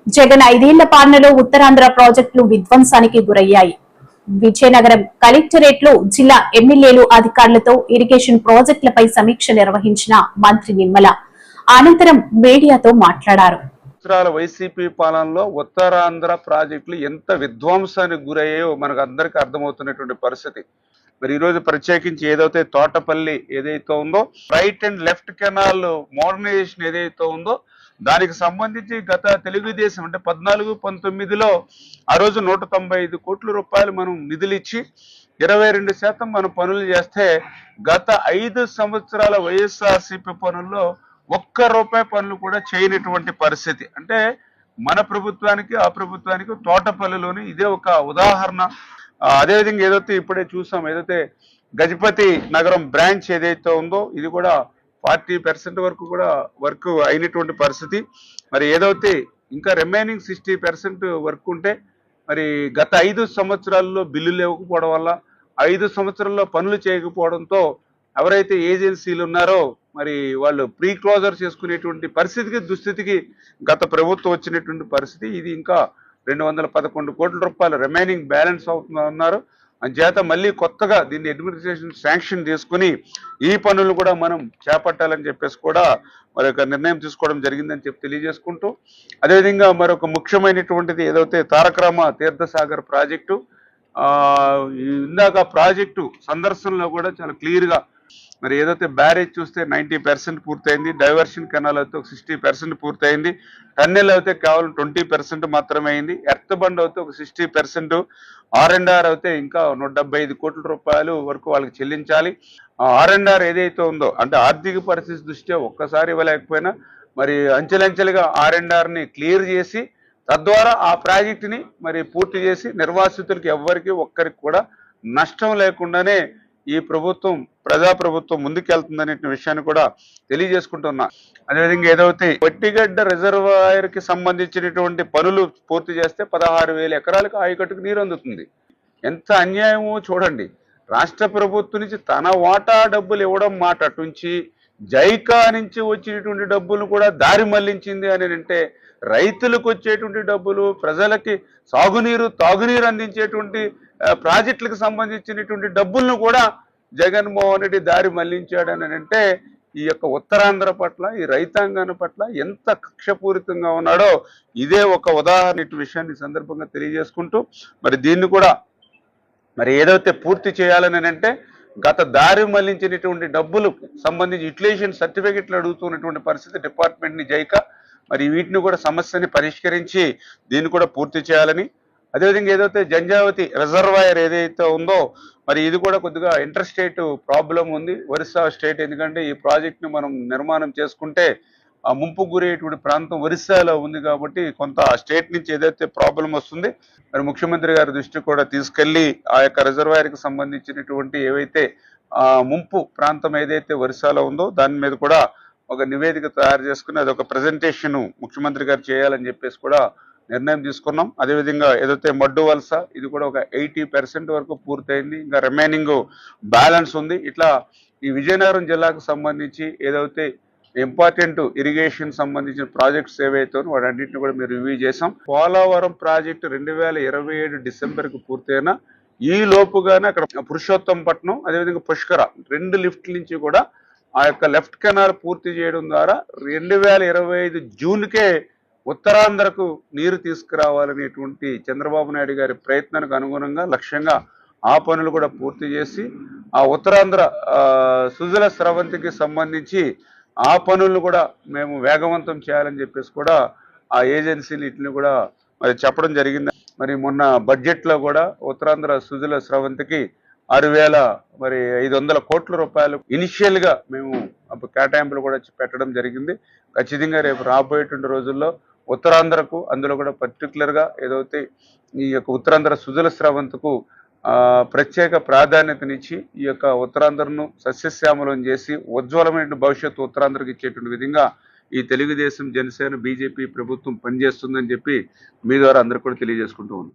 జగన్ 5 ఏళ్ల పాలనలో ఉత్తరాంధ్ర ప్రాజెక్టులు విధ్వంసానికి గురయ్యాయి. విజయనగరం కలెక్టరేట్లో జిల్లా ఎమ్మెల్యేలు అధికారులతో ఇరిగేషన్ ప్రాజెక్టులపై సమీక్ష నిర్వహించిన మంత్రి నిర్మల అనంతరం మీడియాతో మాట్లాడారు. వైసీపీ పాలనలో ఉత్తరాంధ్ర ప్రాజెక్టులు ఎంత విధ్వంసానికి గురయ్యాయో మనకు అందరికీ అర్థమవుతున్నటువంటి పరిస్థితి. మరి ఈరోజు ప్రత్యేకించి ఏదైతే తోటపల్లి ఏదైతే ఉందో, right and left canal modernization ఏదైతే ఉందో దానికి సంబంధించి గత తెలుగుదేశం అంటే 14-19లో ఆ రోజు 195 కోట్ల రూపాయలు మనం నిధులు ఇచ్చి 22% మనం పనులు చేస్తే, గత 5 సంవత్సరాల వైఎస్ఆర్సీపీ పనుల్లో ₹1 పనులు కూడా చేయనటువంటి పరిస్థితి. అంటే మన ప్రభుత్వానికి ఆ ప్రభుత్వానికి తోటపల్లిలోని ఇదే ఒక ఉదాహరణ. అదేవిధంగా ఏదైతే ఇప్పుడే చూసాం, ఏదైతే గజపతి నగరం బ్రాంచ్ ఏదైతే ఉందో ఇది కూడా 40% వరకు కూడా వర్క్ అయినటువంటి పరిస్థితి. మరి ఏదైతే ఇంకా రిమైనింగ్ 60% వర్క్ ఉంటే, మరి గత 5 సంవత్సరాల్లో బిల్లులు ఇవ్వకపోవడం వల్ల 5 సంవత్సరాల్లో పనులు చేయకపోవడంతో ఎవరైతే ఏజెన్సీలు ఉన్నారో మరి వాళ్ళు ప్రీ క్లోజర్ చేసుకునేటువంటి దుస్థితికి గత ప్రభుత్వం వచ్చినటువంటి పరిస్థితి. ఇది ఇంకా 211 కోట్ల రూపాయలు రిమైనింగ్ బ్యాలెన్స్ అవుతున్నారు. అంచేత మళ్ళీ కొత్తగా దీన్ని అడ్మినిస్ట్రేషన్ శాంక్షన్ చేసుకుని ఈ పనులు కూడా మనం చేపట్టాలని చెప్పేసి కూడా మరొక నిర్ణయం తీసుకోవడం జరిగిందని చెప్పి తెలియజేసుకుంటూ, అదేవిధంగా మరొక ముఖ్యమైనటువంటిది ఏదైతే తారకరామ తీర్థసాగర్ ప్రాజెక్టు, ఇందాక ప్రాజెక్టు సందర్శనలో కూడా చాలా క్లియర్గా మరి ఏదైతే బ్యారేజ్ చూస్తే 90% పూర్తయింది, డైవర్షన్ కెనాల్ అయితే 60% పూర్తయింది, టన్నెల్ అయితే కేవలం 20% మాత్రమే అయింది, ఎర్త్ బండ్ అయితే 60%, R&R అయితే ఇంకా 175 కోట్ల రూపాయలు వరకు వాళ్ళకి చెల్లించాలి. R&R ఏదైతే ఉందో అంటే ఆర్థిక పరిస్థితి దృష్ట్యా ఒక్కసారి ఇవ్వలేకపోయినా మరి అంచెలంచెలుగా R&Rని క్లియర్ చేసి తద్వారా ఆ ప్రాజెక్టుని మరి పూర్తి చేసి నిర్వాసితులకి ఎవ్వరికి ఒక్కరికి కూడా నష్టం లేకుండానే ఈ ప్రభుత్వం ప్రజాప్రభుత్వం ముందుకెళ్తుందనే విషయాన్ని కూడా తెలియజేసుకుంటున్నా. అదేవిధంగా ఏదైతే వట్టిగడ్డ రిజర్వాయర్ కి సంబంధించినటువంటి పనులు పూర్తి చేస్తే 16,000 ఎకరాలకు ఆయకట్టుకు నీరు అందుతుంది. ఎంత అన్యాయమో చూడండి. రాష్ట్ర ప్రభుత్వం నుంచి తన వాటా డబ్బులు ఇవ్వడం మాట అటుంచి జైకా నుంచి వచ్చినటువంటి డబ్బులు కూడా దారి మళ్లించింది అని అంటే, రైతులకు వచ్చేటువంటి డబ్బులు, ప్రజలకి సాగునీరు తాగునీరు అందించేటువంటి ప్రాజెక్టులకు సంబంధించినటువంటి డబ్బులను కూడా జగన్మోహన్ రెడ్డి దారి మళ్లించాడని అంటే, ఈ యొక్క ఉత్తరాంధ్ర పట్ల ఈ రైతాంగాన్ని పట్ల ఎంత కక్షపూరితంగా ఉన్నాడో ఇదే ఒక ఉదాహరణ విషయాన్ని సందర్భంగా తెలియజేసుకుంటూ, మరి దీన్ని కూడా మరి ఏదైతే పూర్తి చేయాలని అంటే గత దారి మళ్లించినటువంటి డబ్బులు సంబంధించి యూటిలైజేషన్ సర్టిఫికెట్లు అడుగుతున్నటువంటి పరిస్థితి డిపార్ట్మెంట్ని జైకా, మరి వీటిని కూడా సమస్యని పరిష్కరించి దీన్ని కూడా పూర్తి చేయాలని. అదేవిధంగా ఏదైతే జంజావతి రిజర్వాయర్ ఏదైతే ఉందో మరి ఇది కూడా కొద్దిగా ఇంటర్ స్టేట్ ప్రాబ్లం ఉంది, ఒరిస్సా స్టేట్. ఎందుకంటే ఈ ప్రాజెక్ట్ని మనం నిర్మాణం చేసుకుంటే ఆ ముంపు గురయ్యేటువంటి ప్రాంతం ఒరిస్సాలో ఉంది కాబట్టి కొంత స్టేట్ నుంచి ఏదైతే ప్రాబ్లం వస్తుంది మరి ముఖ్యమంత్రి గారి దృష్టికి కూడా తీసుకెళ్లి ఆ యొక్క రిజర్వాయర్కి సంబంధించినటువంటి ఏవైతే ముంపు ప్రాంతం ఏదైతే ఒరిస్సాలో ఉందో దాని మీద కూడా ఒక నివేదిక తయారు చేసుకుని అదొక ప్రజెంటేషన్ ముఖ్యమంత్రి గారు చేయాలని చెప్పేసి కూడా నిర్ణయం తీసుకున్నాం. అదేవిధంగా ఏదైతే మడ్డు వలస ఇది కూడా ఒక 80% వరకు పూర్తయింది, ఇంకా రిమైనింగ్ బ్యాలెన్స్ ఉంది. ఇట్లా ఈ విజయనగరం జిల్లాకు సంబంధించి ఏదైతే ఇంపార్టెంట్ ఇరిగేషన్ సంబంధించిన ప్రాజెక్ట్స్ ఏవైతే వాటన్నింటిని కూడా మేము రివ్యూ చేసాం. పోలవరం ప్రాజెక్టు 2027 డిసెంబర్కి పూర్తయినా ఈ లోపుగానే అక్కడ పురుషోత్తంపట్నం అదేవిధంగా పుష్కర 2 లిఫ్ట్ల నుంచి కూడా ఆ యొక్క లెఫ్ట్ కెనాల్ పూర్తి చేయడం ద్వారా 2025 జూన్కే ఉత్తరాంధ్రకు నీరు తీసుకురావాలనేటువంటి చంద్రబాబు నాయుడు గారి ప్రయత్నానికి అనుగుణంగా లక్ష్యంగా ఆ పనులు కూడా పూర్తి చేసి ఆ ఉత్తరాంధ్ర సుజల స్రవంతికి సంబంధించి ఆ పనులను కూడా మేము వేగవంతం చేయాలని చెప్పేసి కూడా ఆ ఏజెన్సీలు వీటిని కూడా మరి చెప్పడం జరిగింది. మరి మొన్న బడ్జెట్లో కూడా ఉత్తరాంధ్ర సుజల స్రవంతికి 6,500 కోట్ల రూపాయలు ఇనిషియల్ గా మేము కేటాయింపులు కూడా పెట్టడం జరిగింది. ఖచ్చితంగా రేపు రాబోయేటువంటి రోజుల్లో ఉత్తరాంధ్రకు అందులో కూడా పర్టికులర్ గా ఏదైతే ఈ యొక్క ఉత్తరాంధ్ర సుజల స్రవంతికు ప్రత్యేక ప్రాధాన్యతనిచ్చి ఈ యొక్క ఉత్తరాంధ్రను సస్యశ్యామలం చేసి ఉజ్వలమైన భవిష్యత్తు ఉత్తరాంధ్రకు ఇచ్చేటువంటి విధంగా ఈ తెలుగుదేశం జనసేన బీజేపీ ప్రభుత్వం పనిచేస్తుందని చెప్పి మీ ద్వారా అందరికీ కూడా తెలియజేసుకుంటూ ఉన్నాం.